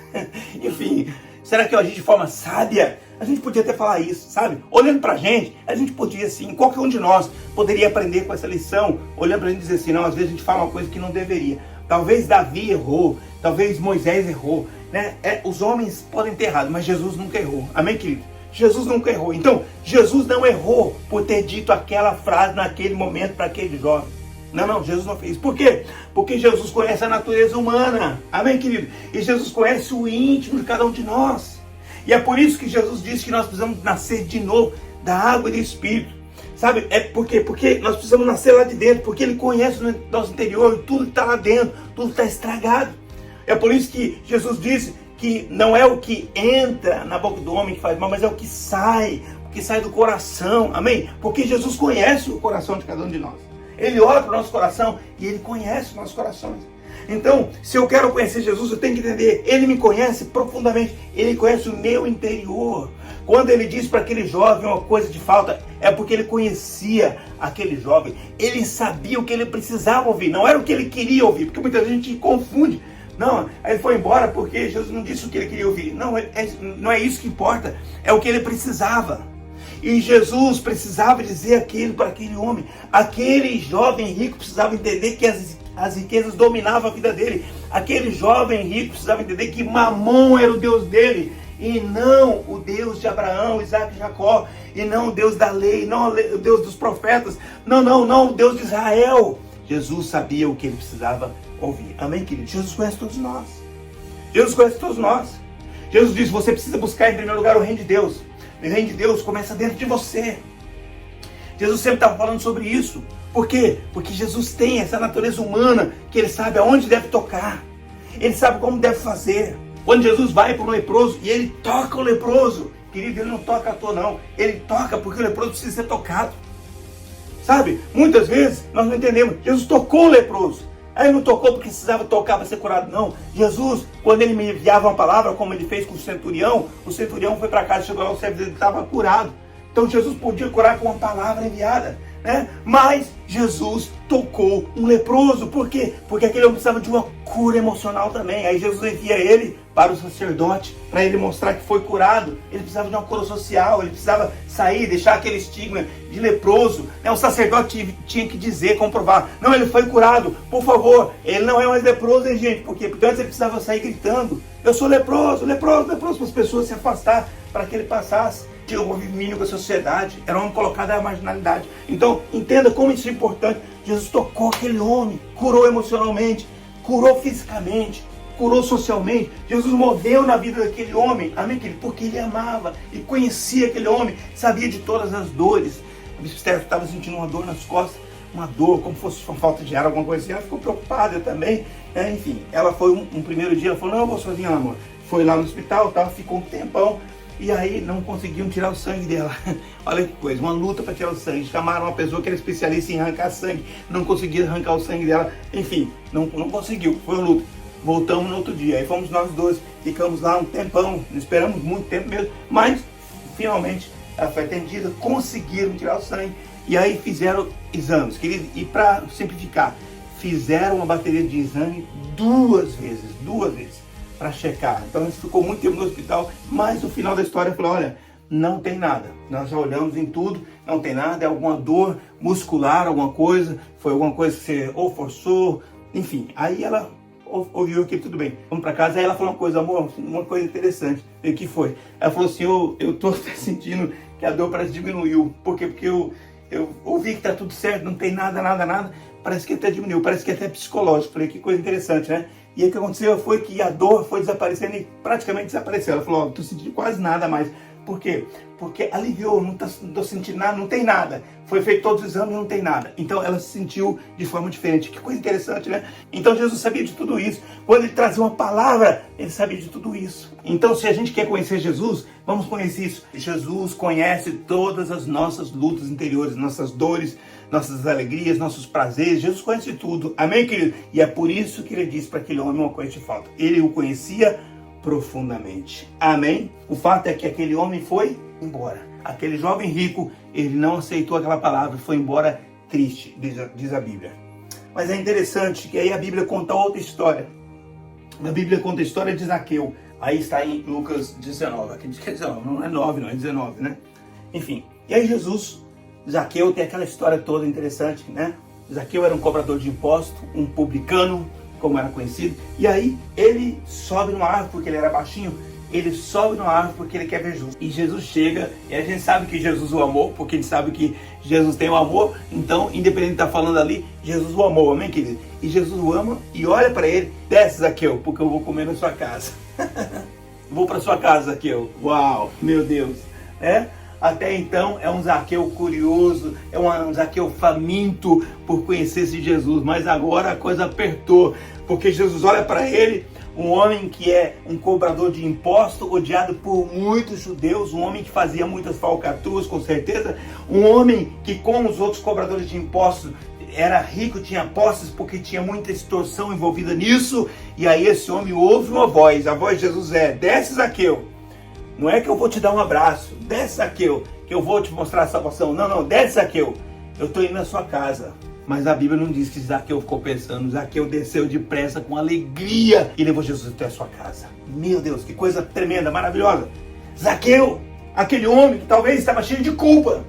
S4: Enfim, será que eu agi de forma sábia? A gente podia até falar isso, sabe? Olhando pra gente, a gente podia sim, qualquer um de nós poderia aprender com essa lição, olhando pra gente e dizer assim, não, às vezes a gente fala uma coisa que não deveria. Talvez Davi errou, talvez Moisés errou, né? Os homens podem ter errado, mas Jesus nunca errou. Amém, querido? Jesus nunca errou. Então, Jesus não errou por ter dito aquela frase naquele momento para aquele jovem. Não, Jesus não fez. Por quê? Porque Jesus conhece a natureza humana. Amém, querido? E Jesus conhece o íntimo de cada um de nós. E é por isso que Jesus disse que nós precisamos nascer de novo da água e do Espírito. Sabe? Por quê? Porque nós precisamos nascer lá de dentro, porque Ele conhece o nosso interior e tudo que está lá dentro, tudo está estragado. É por isso que Jesus disse que não é o que entra na boca do homem que faz mal, mas é o que sai do coração. Amém? Porque Jesus conhece o coração de cada um de nós. Ele olha para o nosso coração e Ele conhece os nossos corações. Então, se eu quero conhecer Jesus, eu tenho que entender, Ele me conhece profundamente, Ele conhece o meu interior. Quando Ele diz para aquele jovem uma coisa de falta, é porque Ele conhecia aquele jovem. Ele sabia o que ele precisava ouvir, não era o que ele queria ouvir, porque muita gente confunde. Não, aí ele foi embora porque Jesus não disse o que ele queria ouvir. Não, não é isso que importa, é o que ele precisava. E Jesus precisava dizer aquilo para aquele homem. Aquele jovem rico precisava entender que as riquezas dominavam a vida dele. Aquele jovem rico precisava entender que Mamon era o Deus dele. E não o Deus de Abraão, Isaac e Jacó. E não o Deus da lei, não o Deus dos profetas. Não, o Deus de Israel. Jesus sabia o que ele precisava ouvir. Amém, querido? Jesus conhece todos nós. Jesus conhece todos nós. Jesus disse, você precisa buscar em primeiro lugar o reino de Deus. O reino de Deus começa dentro de você. Jesus sempre estava falando sobre isso. Por quê? Porque Jesus tem essa natureza humana que Ele sabe aonde deve tocar. Ele sabe como deve fazer. Quando Jesus vai para o leproso e Ele toca o leproso, querido, Ele não toca à toa não. Ele toca porque o leproso precisa ser tocado. Sabe? Muitas vezes nós não entendemos. Jesus tocou o leproso. Aí não tocou porque precisava tocar para ser curado, não. Jesus, quando Ele me enviava uma palavra, como Ele fez com o centurião foi para casa, chegou lá, o servo dele estava curado. Então Jesus podia curar com uma palavra enviada, né? Mas Jesus tocou um leproso. Por quê? Porque aquele homem precisava de uma cura emocional também. Aí Jesus envia ele para o sacerdote, para ele mostrar que foi curado. Ele precisava de uma cura social, ele precisava sair, deixar aquele estigma de leproso, né? O sacerdote tinha que dizer, comprovar, não, ele foi curado, por favor, ele não é mais leproso, hein, gente? Por quê? Porque antes ele precisava sair gritando, eu sou leproso, para as pessoas se afastar, para que ele passasse. Tinha um convívio com a sociedade, era um homem colocado à marginalidade. Então, entenda como isso é importante. Jesus tocou aquele homem, curou emocionalmente, curou fisicamente, curou socialmente. Jesus moveu na vida daquele homem, amém, querido? Porque Ele amava e conhecia aquele homem, sabia de todas as dores. A bispa Esther estava sentindo uma dor nas costas, uma dor, como fosse uma falta de ar, alguma coisa assim. Ela ficou preocupada também, né? Enfim, ela foi um primeiro dia, ela falou, não, eu vou sozinha, amor. Foi lá no hospital, ficou um tempão. E aí não conseguiam tirar o sangue dela. Olha que coisa, uma luta para tirar o sangue. Chamaram uma pessoa que era especialista em arrancar sangue. Não conseguia arrancar o sangue dela. Enfim, não conseguiu, foi uma luta. voltamos no outro dia. Aí fomos nós dois, ficamos lá um tempão, não esperamos muito tempo mesmo, mas finalmente ela foi atendida, conseguiram tirar o sangue e aí fizeram exames. E para simplificar, fizeram uma bateria de exame duas vezes, para checar. Então a gente ficou muito tempo no hospital, mas no final da história falou, olha, não tem nada. Nós já olhamos em tudo, não tem nada, é alguma dor muscular, alguma coisa, foi alguma coisa que você ou forçou, enfim. Aí ela ouviu aquilo, tudo bem. Vamos para casa, aí ela falou uma coisa, amor, uma coisa interessante. E o que foi? Ela falou assim, eu tô até sentindo que a dor parece que diminuiu. Por quê? Porque eu ouvi que tá tudo certo, não tem nada, parece que até diminuiu, parece que até psicológico. Falei, que coisa interessante, né? E aí o que aconteceu foi que a dor foi desaparecendo e praticamente desapareceu. Ela falou, ó, não tô sentindo quase nada mais. Por quê? Porque aliviou, não tô sentindo nada, não tem nada. Foi feito todos os exames, não tem nada. Então ela se sentiu de forma diferente. Que coisa interessante, né? Então Jesus sabia de tudo isso. Quando ele trazia uma palavra, ele sabia de tudo isso. Então se a gente quer conhecer Jesus, vamos conhecer isso. Jesus conhece todas as nossas lutas interiores, nossas dores, nossas alegrias, nossos prazeres. Jesus conhece tudo. Amém, querido? E é por isso que ele disse para aquele homem uma coisa te falta. Ele o conhecia profundamente. Amém? O fato é que aquele homem foi embora. Aquele jovem rico, ele não aceitou aquela palavra, foi embora triste, diz a Bíblia. Mas é interessante que aí a Bíblia conta outra história. A Bíblia conta a história de Zaqueu. Aí está em Lucas 19. Aqui diz que é 19, não é 9, não é 19, né? Enfim. E aí Zaqueu tem aquela história toda interessante, né? Zaqueu era um cobrador de imposto, um publicano, como era conhecido, e aí ele sobe numa árvore porque ele era baixinho, ele sobe numa árvore porque ele quer ver Jesus. E Jesus chega, e a gente sabe que Jesus o amou, porque a gente sabe que Jesus tem o amor, então, independente de estar falando ali, Jesus o amou, amém, querido? E Jesus o ama e olha para ele, desce, Zaqueu, porque eu vou comer na sua casa. Vou para sua casa, Zaqueu. Uau, meu Deus, né? Até então é um Zaqueu curioso, é um Zaqueu faminto por conhecer esse Jesus, mas agora a coisa apertou, porque Jesus olha para ele, um homem que é um cobrador de imposto, odiado por muitos judeus, um homem que fazia muitas falcatruas, com certeza, um homem que, como os outros cobradores de impostos, era rico, tinha posses, porque tinha muita extorsão envolvida nisso, e aí esse homem ouve uma voz, a voz de Jesus é, desce, Zaqueu. Não é que eu vou te dar um abraço, desce, Zaqueu, que eu vou te mostrar a salvação. Não, desce, Zaqueu, eu estou indo na sua casa. Mas a Bíblia não diz que Zaqueu ficou pensando. Zaqueu desceu depressa, com alegria, e levou Jesus até a sua casa. Meu Deus, que coisa tremenda, maravilhosa. Zaqueu, aquele homem que talvez estava cheio de culpa,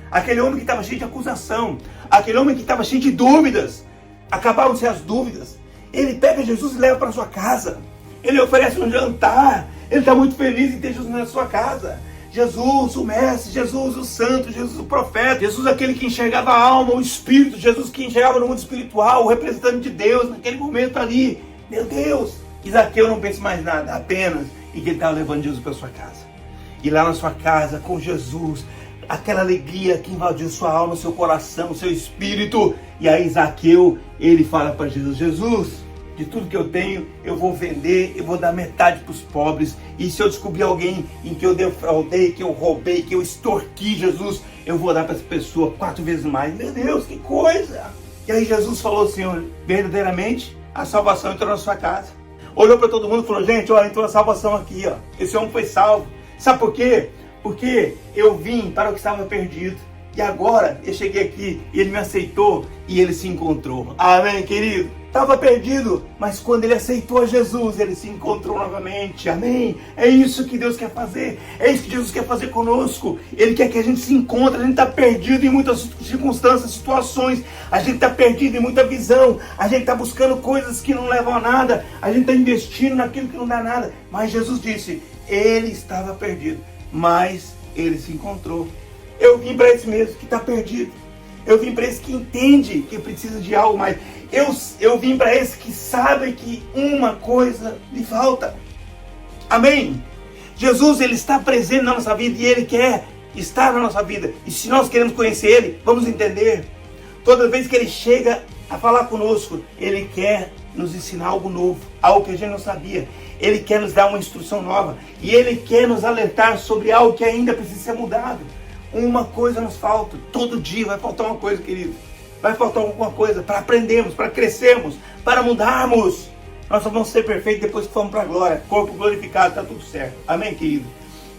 S4: aquele homem que estava cheio de acusação, aquele homem que estava cheio de dúvidas, acabaram-se as dúvidas. Ele pega Jesus e leva para sua casa. Ele oferece um jantar. Ele está muito feliz em ter Jesus na sua casa. Jesus, o Mestre, Jesus, o Santo, Jesus, o Profeta, Jesus, aquele que enxergava a alma, o Espírito, Jesus que enxergava no mundo espiritual, o representante de Deus naquele momento ali. Meu Deus! E Zaqueu não pensa mais nada, apenas em que ele estava levando Jesus para sua casa. E lá na sua casa, com Jesus, aquela alegria que invadiu sua alma, seu coração, seu espírito. E aí Zaqueu, ele fala para Jesus, Jesus, de tudo que eu tenho, eu vou vender, eu vou dar metade para os pobres. E se eu descobrir alguém em que eu defraudei, que eu roubei, que eu extorqui, Jesus, eu vou dar para essa pessoa 4 vezes mais. Meu Deus, que coisa! E aí Jesus falou assim, verdadeiramente, a salvação entrou na sua casa. Olhou para todo mundo e falou, gente, olha, entrou a salvação aqui, ó. Esse homem foi salvo. Sabe por quê? Porque eu vim para o que estava perdido. E agora eu cheguei aqui e ele me aceitou e ele se encontrou. Amém, querido? Estava perdido, mas quando ele aceitou Jesus, ele se encontrou novamente. Amém? É isso que Deus quer fazer. É isso que Jesus quer fazer conosco. Ele quer que a gente se encontre. A gente está perdido em muitas circunstâncias, situações. A gente está perdido em muita visão. A gente está buscando coisas que não levam a nada. A gente está investindo naquilo que não dá nada. Mas Jesus disse, ele estava perdido, mas ele se encontrou. Eu vim para esse mesmo que está perdido. Eu vim para esse que entende que precisa de algo mais. Eu vim para esse que sabe que uma coisa lhe falta. Amém? Jesus, ele está presente na nossa vida e ele quer estar na nossa vida. E se nós queremos conhecer ele, vamos entender. Toda vez que ele chega a falar conosco, ele quer nos ensinar algo novo, algo que a gente não sabia. Ele quer nos dar uma instrução nova. E ele quer nos alertar sobre algo que ainda precisa ser mudado. Uma coisa nos falta. Todo dia vai faltar uma coisa, querido. Vai faltar alguma coisa para aprendermos, para crescermos, para mudarmos. Nós só vamos ser perfeitos depois que formos para a glória. Corpo glorificado, está tudo certo. Amém, querido?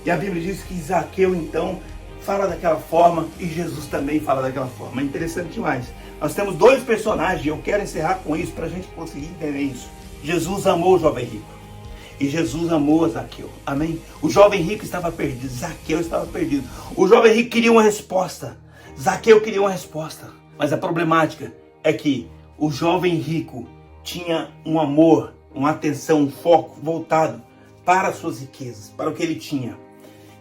S4: E a Bíblia diz que Zaqueu, então, fala daquela forma e Jesus também fala daquela forma. É interessante demais. Nós temos dois personagens e eu quero encerrar com isso para a gente conseguir entender isso. Jesus amou o jovem rico e Jesus amou Zaqueu. Amém? O jovem rico estava perdido, Zaqueu estava perdido. O jovem rico queria uma resposta, Zaqueu queria uma resposta. Mas a problemática é que o jovem rico tinha um amor, uma atenção, um foco voltado para as suas riquezas, para o que ele tinha.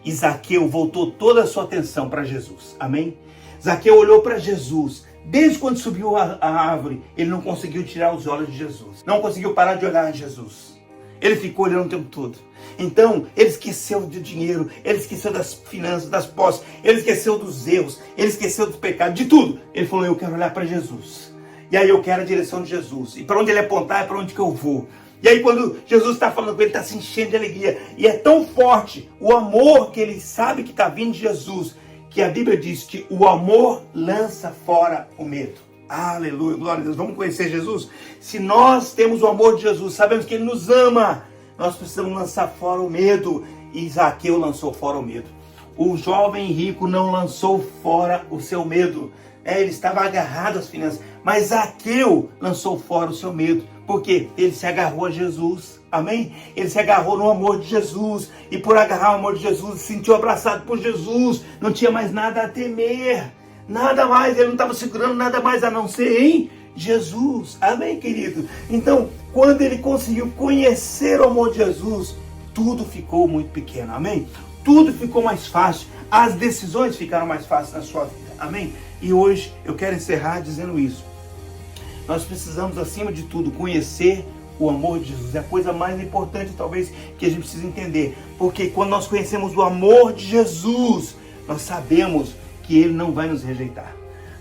S4: E Zaqueu voltou toda a sua atenção para Jesus. Amém? Zaqueu olhou para Jesus. Desde quando subiu a árvore, ele não conseguiu tirar os olhos de Jesus. Não conseguiu parar de olhar em Jesus. Ele ficou olhando o tempo todo. Então, ele esqueceu do dinheiro, ele esqueceu das finanças, das posses, ele esqueceu dos erros, ele esqueceu dos pecados, de tudo. Ele falou, eu quero olhar para Jesus. E aí eu quero a direção de Jesus. E para onde ele apontar é para onde que eu vou. E aí quando Jesus está falando com ele, está se enchendo de alegria. E é tão forte o amor que ele sabe que está vindo de Jesus, que a Bíblia diz que o amor lança fora o medo. Aleluia, glória a Deus. Vamos conhecer Jesus? Se nós temos o amor de Jesus, sabemos que ele nos ama, nós precisamos lançar fora o medo. E Zaqueu lançou fora o medo. O jovem rico não lançou fora o seu medo. Ele estava agarrado às finanças. Mas Zaqueu lançou fora o seu medo. Porque ele se agarrou a Jesus. Amém? Ele se agarrou no amor de Jesus. E por agarrar o amor de Jesus, se sentiu abraçado por Jesus. Não tinha mais nada a temer. Nada mais. Ele não estava segurando nada mais a não ser em Jesus. Amém, querido? Então, quando ele conseguiu conhecer o amor de Jesus, tudo ficou muito pequeno. Amém? Tudo ficou mais fácil. As decisões ficaram mais fáceis na sua vida. Amém? E hoje eu quero encerrar dizendo isso. Nós precisamos, acima de tudo, conhecer o amor de Jesus. É a coisa mais importante, talvez, que a gente precisa entender. Porque quando nós conhecemos o amor de Jesus, nós sabemos que Ele não vai nos rejeitar.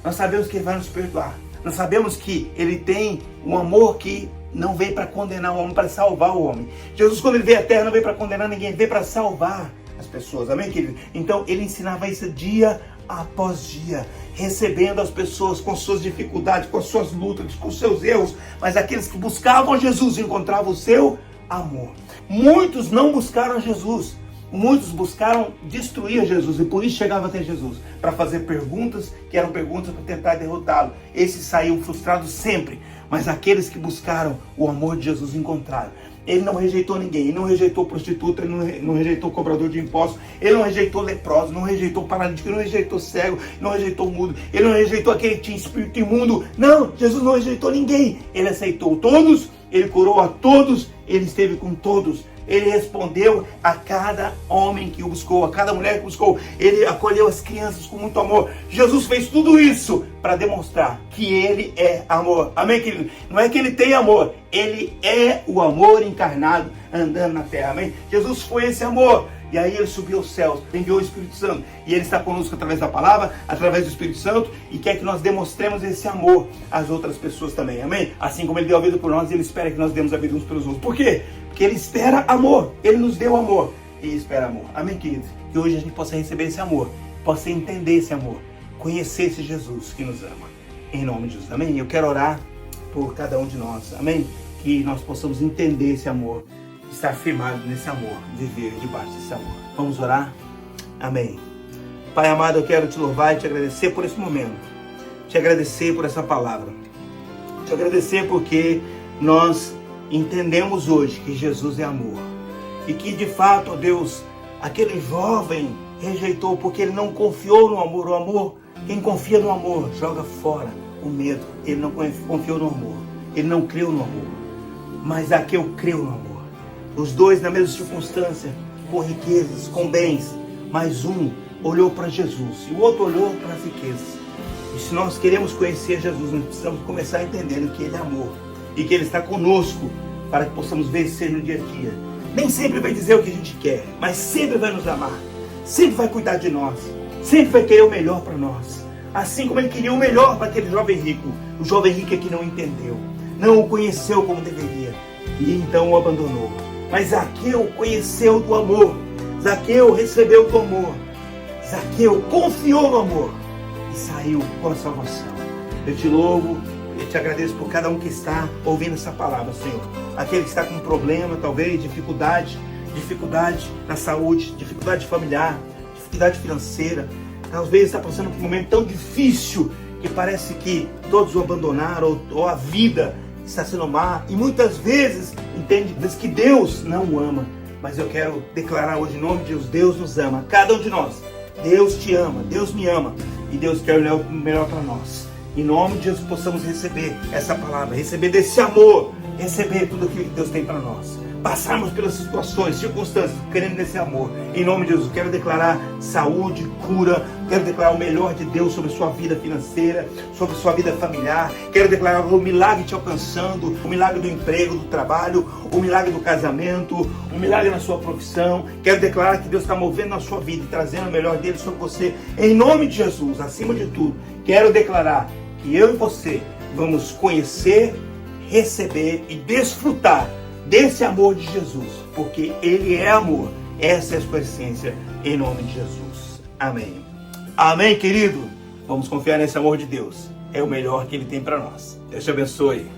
S4: Nós sabemos que Ele vai nos perdoar. Nós sabemos que Ele tem um amor que não veio para condenar o homem, para salvar o homem. Jesus, quando Ele veio à terra, não veio para condenar ninguém, Ele veio para salvar as pessoas. Amém, querido? Então, Ele ensinava isso dia após dia, recebendo as pessoas com suas dificuldades, com suas lutas, com seus erros, mas aqueles que buscavam Jesus encontravam o seu amor. Muitos não buscaram Jesus, muitos buscaram destruir Jesus e por isso chegavam até Jesus para fazer perguntas que eram perguntas para tentar derrotá-lo. Esses saíam frustrados sempre, mas aqueles que buscaram o amor de Jesus encontraram. Ele não rejeitou ninguém, ele não rejeitou prostituta, ele não rejeitou cobrador de impostos, ele não rejeitou leproso, não rejeitou paralítico, ele não rejeitou cego, não rejeitou mudo, ele não rejeitou aquele que tinha espírito imundo. Não, Jesus não rejeitou ninguém, ele aceitou todos, ele curou a todos, ele esteve com todos. Ele respondeu a cada homem que o buscou, a cada mulher que o buscou. Ele acolheu as crianças com muito amor. Jesus fez tudo isso para demonstrar que Ele é amor. Amém, querido? Não é que Ele tem amor. Ele é o amor encarnado andando na terra. Amém? Jesus foi esse amor. E aí Ele subiu aos céus, enviou o Espírito Santo. E Ele está conosco através da palavra, através do Espírito Santo. E quer que nós demonstremos esse amor às outras pessoas também. Amém? Assim como Ele deu a vida por nós, Ele espera que nós demos a vida uns pelos outros. Por quê? Porque Ele espera amor. Ele nos deu amor. E espera amor. Amém, queridos? Que hoje a gente possa receber esse amor. Possa entender esse amor. Conhecer esse Jesus que nos ama. Em nome de Jesus. Amém? Eu quero orar por cada um de nós. Amém? Que nós possamos entender esse amor. Estar firmado nesse amor, viver debaixo desse amor. Vamos orar? Amém. Pai amado, eu quero te louvar e te agradecer por esse momento. Te agradecer por essa palavra. Te agradecer porque nós entendemos hoje que Jesus é amor. E que de fato, ó Deus, aquele jovem rejeitou porque ele não confiou no amor. O amor, quem confia no amor, joga fora o medo. Ele não confiou no amor. Ele não creu no amor. Mas Zaqueu creu no amor. Os dois na mesma circunstância, com riquezas, com bens, mas um olhou para Jesus e o outro olhou para as riquezas. E se nós queremos conhecer Jesus, nós precisamos começar entendendo que Ele é amor e que Ele está conosco para que possamos vencer no dia a dia. Nem sempre vai dizer o que a gente quer, mas sempre vai nos amar, sempre vai cuidar de nós, sempre vai querer o melhor para nós. Assim como Ele queria o melhor para aquele jovem rico. O jovem rico é que não entendeu, não o conheceu como deveria e então o abandonou. Mas Zaqueu conheceu do amor. Zaqueu recebeu do amor. Zaqueu confiou no amor. E saiu com a salvação. Eu te louvo, Eu te agradeço por cada um que está ouvindo essa palavra, Senhor. Aquele que está com problema, talvez, dificuldade na saúde, dificuldade familiar, dificuldade financeira. Talvez está passando por um momento tão difícil que parece que todos o abandonaram ou a vida está sendo má. E muitas vezes entende que Deus não o ama. Mas eu quero declarar hoje em nome de Deus, Deus nos ama, cada um de nós. Deus te ama, Deus me ama e Deus quer o melhor para nós. Em nome de Jesus possamos receber essa palavra, receber desse amor, receber tudo aquilo que Deus tem para nós. Passarmos pelas situações, circunstâncias, querendo desse amor. Em nome de Jesus, quero declarar saúde, cura. Quero declarar o melhor de Deus sobre a sua vida financeira, sobre a sua vida familiar. Quero declarar o milagre te alcançando, o milagre do emprego, do trabalho, o milagre do casamento, o milagre na sua profissão. Quero declarar que Deus está movendo na sua vida e trazendo o melhor dele sobre você. Em nome de Jesus, acima de tudo, quero declarar que eu e você vamos conhecer, receber e desfrutar desse amor de Jesus, porque Ele é amor. Essa é a sua essência, em nome de Jesus. Amém. Amém, querido? Vamos confiar nesse amor de Deus. É o melhor que Ele tem para nós. Deus te abençoe.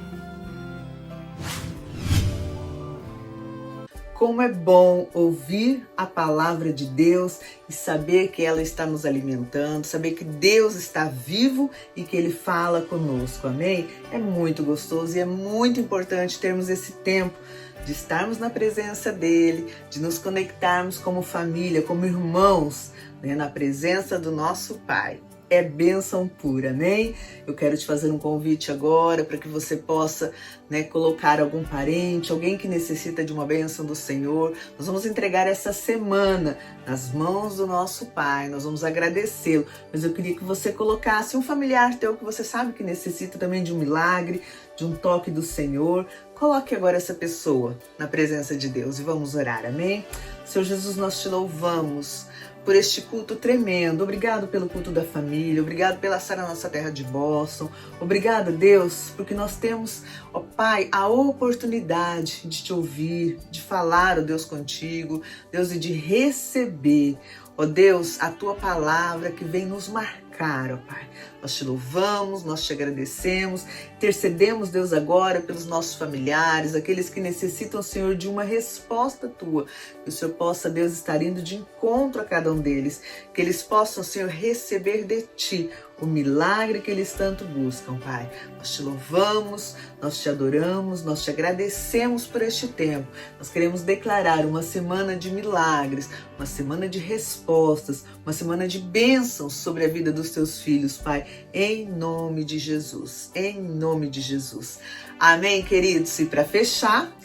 S1: Como é bom ouvir a palavra de Deus e saber que ela está nos alimentando, saber que Deus está vivo e que Ele fala conosco, amém? É muito gostoso e é muito importante termos esse tempo de estarmos na presença dEle, de nos conectarmos como família, como irmãos, né, na presença do nosso Pai. É bênção pura, amém? Eu quero te fazer um convite agora para que você possa, né, colocar algum parente, alguém que necessita de uma bênção do Senhor. Nós vamos entregar essa semana nas mãos do nosso Pai, nós vamos agradecê-lo. Mas eu queria que você colocasse um familiar teu que você sabe que necessita também de um milagre, de um toque do Senhor. Coloque agora essa pessoa na presença de Deus e vamos orar, amém? Senhor Jesus, nós te louvamos por este culto tremendo. Obrigado pelo culto da família, obrigado pela Sara Nossa Terra de Boston. Obrigado, Deus, porque nós temos, ó Pai, a oportunidade de te ouvir, de falar, ó Deus, contigo, Deus, e de receber, ó Deus, a tua palavra que vem nos marcar, ó Pai. Nós te louvamos, nós te agradecemos, intercedemos, Deus, agora pelos nossos familiares, aqueles que necessitam, Senhor, de uma resposta tua. Que o Senhor possa, Deus, estar indo de encontro a cada um deles, que eles possam, Senhor, receber de ti o milagre que eles tanto buscam, Pai. Nós te louvamos, nós te adoramos, nós te agradecemos por este tempo. Nós queremos declarar uma semana de milagres, uma semana de respostas, uma semana de bênçãos sobre a vida dos teus filhos, Pai, em nome de Jesus, em nome de Jesus. Amém, queridos? E para fechar,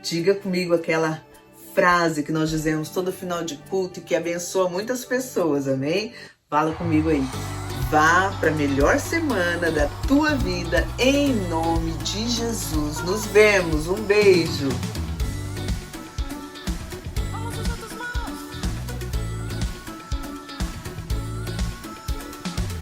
S1: diga comigo aquela frase que nós dizemos todo final de culto e que abençoa muitas pessoas, amém? Fala comigo aí. Vá para a melhor semana da tua vida, em nome de Jesus. Nos vemos, um beijo.